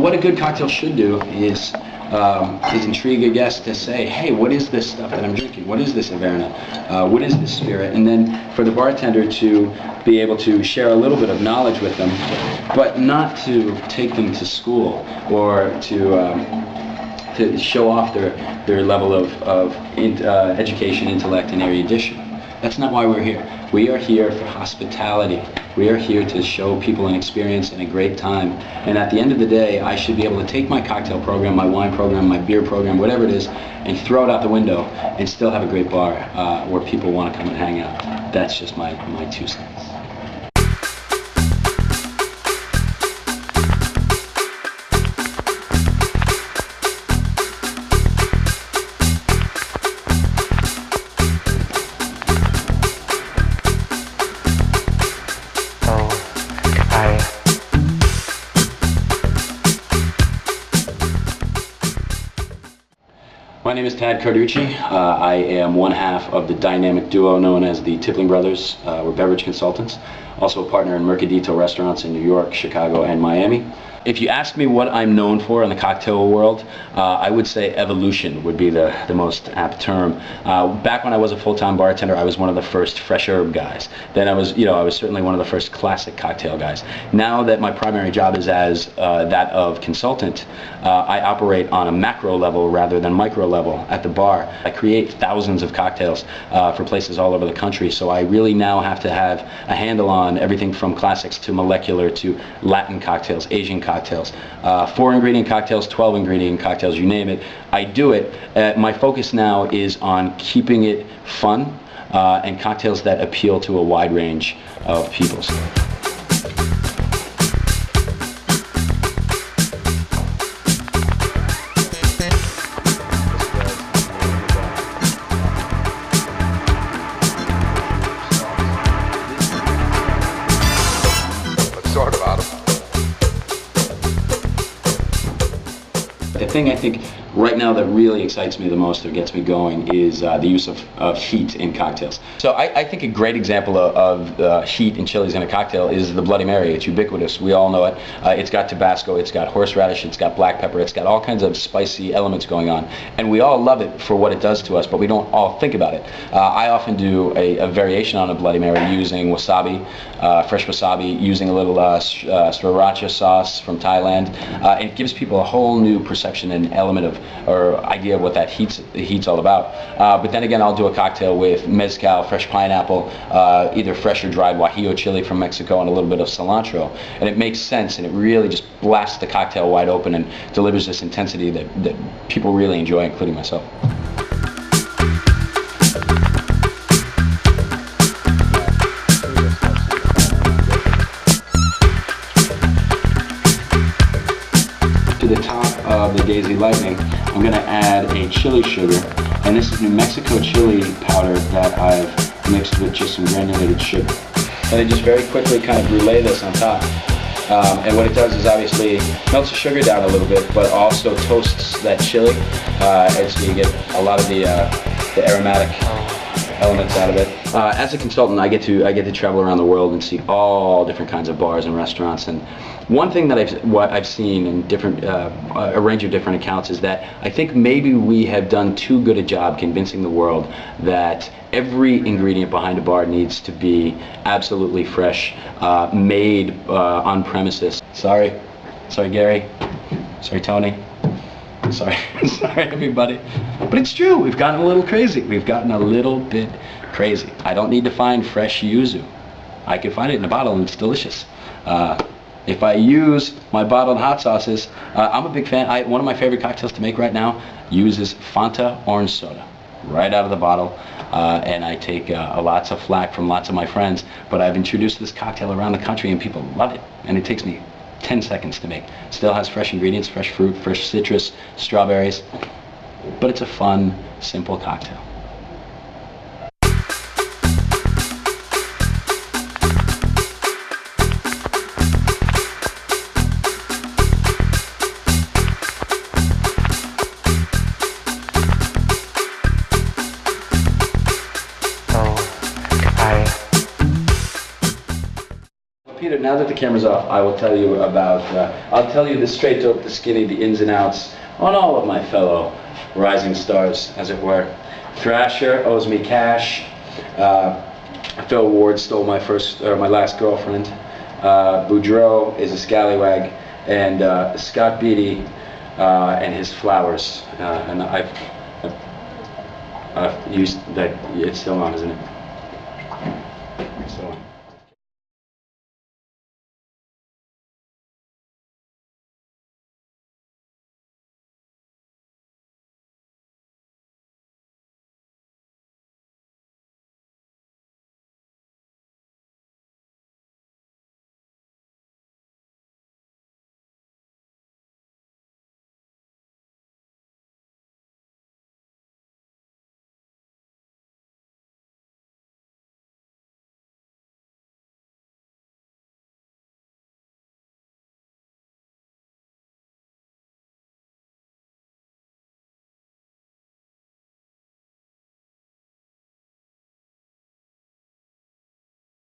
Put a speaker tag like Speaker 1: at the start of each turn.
Speaker 1: what a good cocktail should do is intrigue a guest to say, hey, what is this stuff that I'm drinking? What is this Averna? What is this spirit? And then for the bartender to be able to share a little bit of knowledge with them, but not to take them to school or to show off their level of education, intellect, and erudition. That's not why we're here. We are here for hospitality. We are here to show people an experience and a great time. And at the end of the day, I should be able to take my cocktail program, my wine program, my beer program, whatever it is, and throw it out the window and still have a great bar where people want to come and hang out. That's just my 2 cents. My name is Carducci. I am one half of the dynamic duo known as the Tippling Brothers. We're beverage consultants. Also a partner in Mercadito restaurants in New York, Chicago, and Miami. If you ask me what I'm known for in the cocktail world, I would say evolution would be the most apt term. Back when I was a full-time bartender, I was one of the first fresh herb guys. Then I was certainly one of the first classic cocktail guys. Now that my primary job is as that of consultant, I operate on a macro level rather than micro level at the bar. I create thousands of cocktails for places all over the country, so I really now have to have a handle on everything from classics to molecular to Latin cocktails, Asian cocktails, 4-ingredient cocktails, 12-ingredient cocktails, you name it. I do it. My focus now is on keeping it fun and cocktails that appeal to a wide range of people. The thing I think right now that really excites me the most or gets me going is the use of heat in cocktails. So I think a great example of heat and chilies in a cocktail is the Bloody Mary. It's ubiquitous. We all know it. It's got Tabasco, it's got horseradish, it's got black pepper, it's got all kinds of spicy elements going on. And we all love it for what it does to us, but we don't all think about it. I often do a variation on a Bloody Mary using wasabi, fresh wasabi, using a little sriracha sauce from Thailand. It gives people a whole new perception and element of or idea of what that heat's all about. But then again, I'll do a cocktail with mezcal, fresh pineapple, either fresh or dried guajillo chili from Mexico, and a little bit of cilantro. And it makes sense, and it really just blasts the cocktail wide open and delivers this intensity that people really enjoy, including myself. To the top of the Daisy Lightning, I'm going to add a chili sugar, and this is New Mexico chili powder that I've mixed with just some granulated sugar. And then just very quickly kind of relay this on top. And what it does is obviously melts the sugar down a little bit, but also toasts that chili, and so you get a lot of the aromatic elements out of it. As a consultant, I get to travel around the world and see all different kinds of bars and restaurants. And one thing that I've seen in different a range of different accounts is that I think maybe we have done too good a job convincing the world that every ingredient behind a bar needs to be absolutely fresh, made on premises. Sorry Gary. Sorry Tony. Sorry everybody. But it's true, we've gotten a little crazy. We've gotten a little bit crazy. I don't need to find fresh yuzu. I can find it in a bottle and it's delicious. If I use my bottled hot sauces, I'm a big fan. One of my favorite cocktails to make right now uses Fanta orange soda right out of the bottle. And I take lots of flack from lots of my friends, but I've introduced this cocktail around the country and people love it. And it takes me 10 seconds to make. Still has fresh ingredients, fresh fruit, fresh citrus, strawberries, but it's a fun, simple cocktail. Peter, now that the camera's off, I will tell you about, I'll tell you the straight dope, the skinny, the ins and outs on all of my fellow rising stars, as it were. Thrasher owes me cash. Phil Ward stole my last girlfriend. Boudreaux is a scallywag, and Scott Beatty and his flowers. And I've used that. It's still on, isn't it?